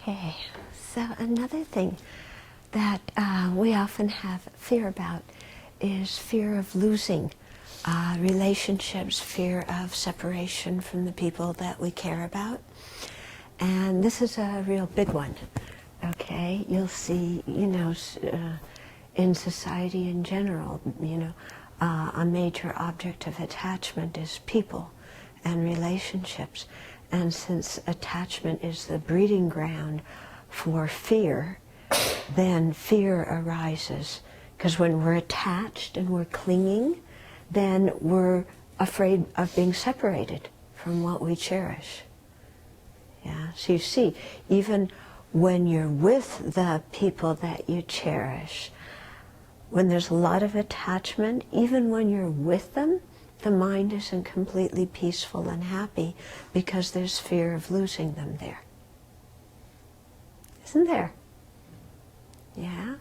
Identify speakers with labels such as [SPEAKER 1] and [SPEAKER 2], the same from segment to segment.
[SPEAKER 1] Okay, so another thing that we often have fear about is fear of losing relationships, fear of separation from the people that we care about. And this is a real big one, okay? You'll see, in society in general, a major object of attachment is people and relationships. And since attachment is the breeding ground for fear, then fear arises. Because when we're attached and we're clinging, then we're afraid of being separated from what we cherish. Yeah, so you see, even when you're with the people that you cherish, when there's a lot of attachment, even when you're with them, the mind isn't completely peaceful and happy because there's fear of losing them there. Isn't there? Yeah?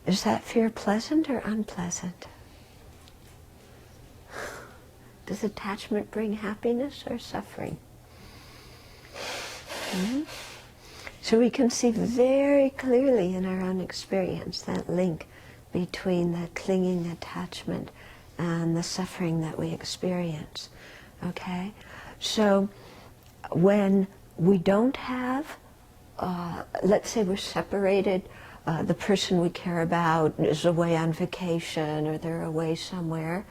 [SPEAKER 1] Is that fear pleasant or unpleasant? Does attachment bring happiness or suffering? So we can see very clearly in our own experience that link between the clinging attachment and the suffering that we experience. Okay? So when we don't have, let's say we're separated, the person we care about is away on vacation or they're away somewhere,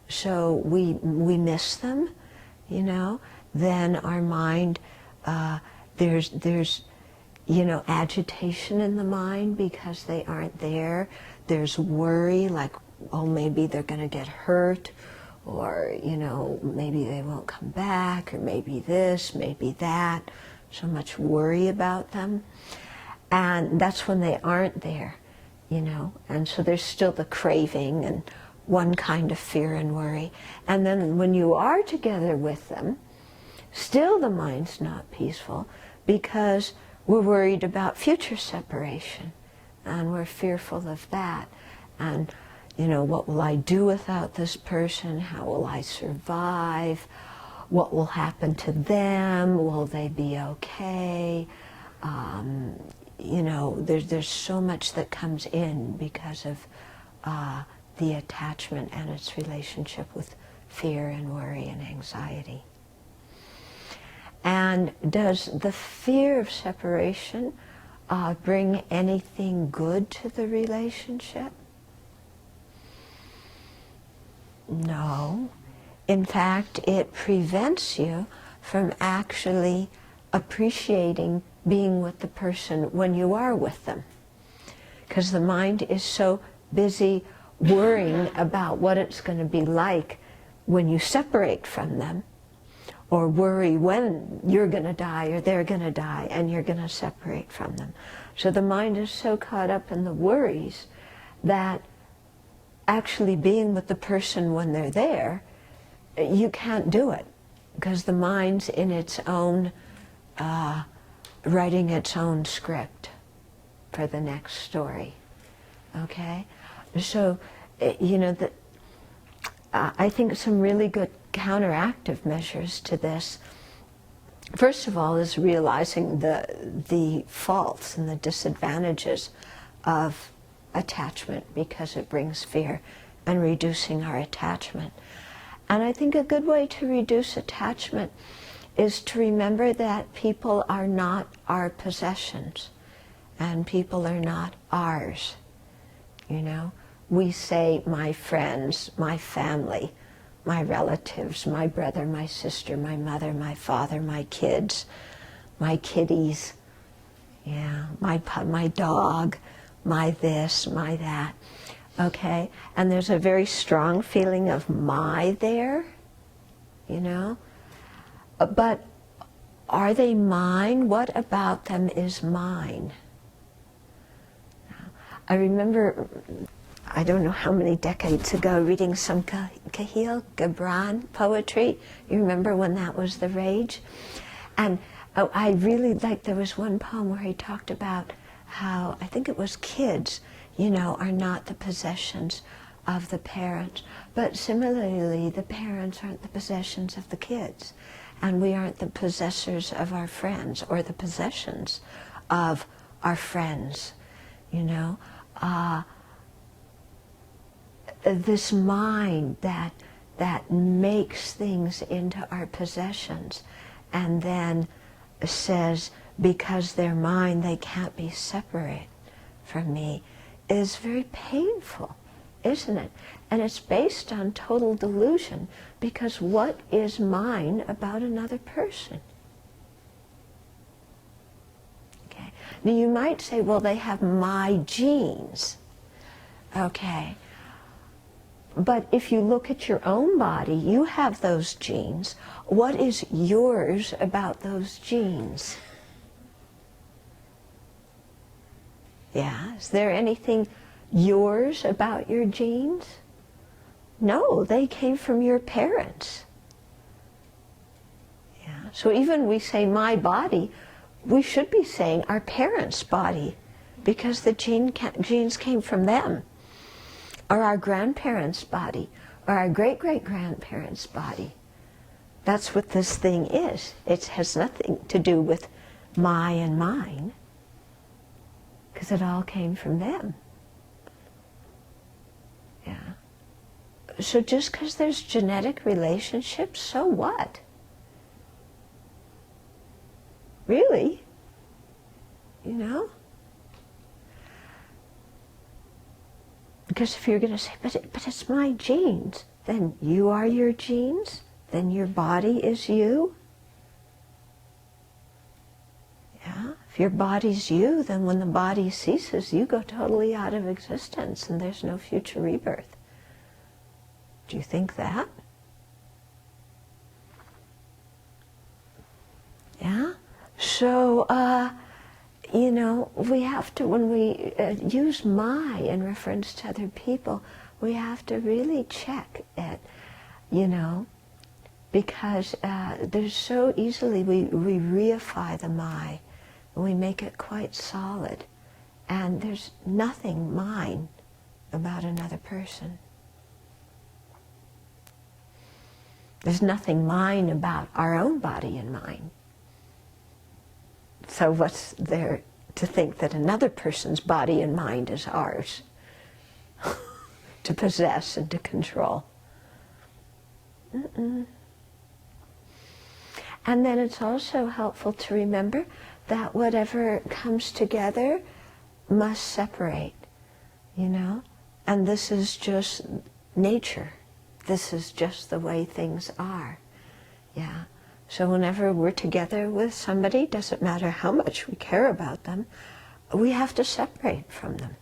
[SPEAKER 1] so we miss them, then our mind, there's agitation in the mind because they aren't there. There's worry, like, oh, maybe they're going to get hurt, or, maybe they won't come back, or maybe this, maybe that. So much worry about them. And that's when they aren't there, And so there's still the craving and one kind of fear and worry. And then when you are together with them, still the mind's not peaceful because we're worried about future separation and we're fearful of that. And, what will I do without this person? How will I survive? What will happen to them? Will they be okay? There's so much that comes in because of the attachment and its relationship with fear and worry and anxiety. And does the fear of separation bring anything good to the relationship? No. In fact, it prevents you from actually appreciating being with the person when you are with them. Because the mind is so busy worrying about what it's going to be like when you separate from them, or worry when you're going to die or they're going to die and you're going to separate from them. So the mind is so caught up in the worries that actually being with the person when they're there, you can't do it because the mind's in its own, writing its own script for the next story. Okay? So, I think some really good counteractive measures to this, first of all, is realizing the faults and the disadvantages of attachment because it brings fear, and reducing our attachment. And I think a good way to reduce attachment is to remember that people are not our possessions and people are not ours. We say my friends, my family, my relatives, my brother, my sister, my mother, my father, my kids, my kitties, my dog, my this, my that, okay? And there's a very strong feeling of my there, But are they mine? What about them is mine? I remember, I don't know how many decades ago, reading some Kahlil Gibran poetry. You remember when that was the rage? And I really liked, there was one poem where he talked about how, I think it was kids, are not the possessions of the parents. But similarly, the parents aren't the possessions of the kids, and we aren't the possessors of our friends or the possessions of our friends, you know. This mind that makes things into our possessions and then says, because they're mine, they can't be separate from me, is very painful, isn't it? And it's based on total delusion, because what is mine about another person? Okay. Now you might say, well, they have my genes. Okay. But if you look at your own body, you have those genes. What is yours about those genes? Yeah, is there anything yours about your genes? No, they came from your parents. Yeah, so even we say my body, we should be saying our parents' body, because the genes came from them. Or our grandparents' body, or our great-great-grandparents' body. That's what this thing is. It has nothing to do with my and mine, because it all came from them. Yeah. So just because there's genetic relationships, so what? Really? You know? Because if you're going to say, but it's my genes, then you are your genes? Then your body is you? Yeah? If your body's you, then when the body ceases, you go totally out of existence and there's no future rebirth. Do you think that? Yeah? So, you know, we have to, when we use my in reference to other people, we have to really check it, you know, because there's so easily, we reify the my, and we make it quite solid, and there's nothing mine about another person. There's nothing mine about our own body and mind. So what's there to think that another person's body and mind is ours to possess and to control? Mm-mm. And then it's also helpful to remember that whatever comes together must separate, you know? And this is just nature. This is just the way things are. Yeah. So whenever we're together with somebody, doesn't matter how much we care about them, we have to separate from them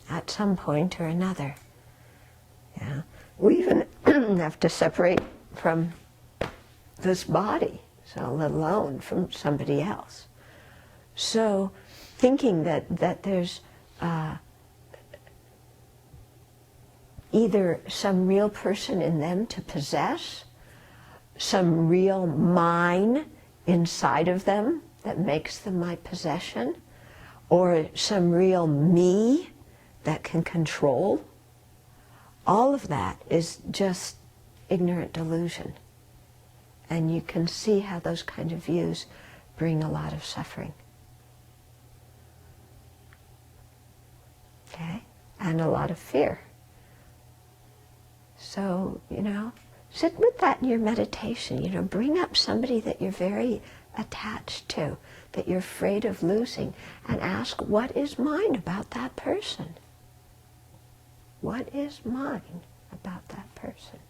[SPEAKER 1] at some point or another. Yeah. We even have to separate from this body, so let alone from somebody else. So thinking that there's either some real person in them to possess, some real mine inside of them that makes them my possession, or some real me that can control, all of that is just ignorant delusion. And you can see how those kind of views bring a lot of suffering. Okay? And a lot of fear. So, you know, sit with that in your meditation. You know, bring up somebody that you're very attached to, that you're afraid of losing, and ask, what is mine about that person? What is mine about that person?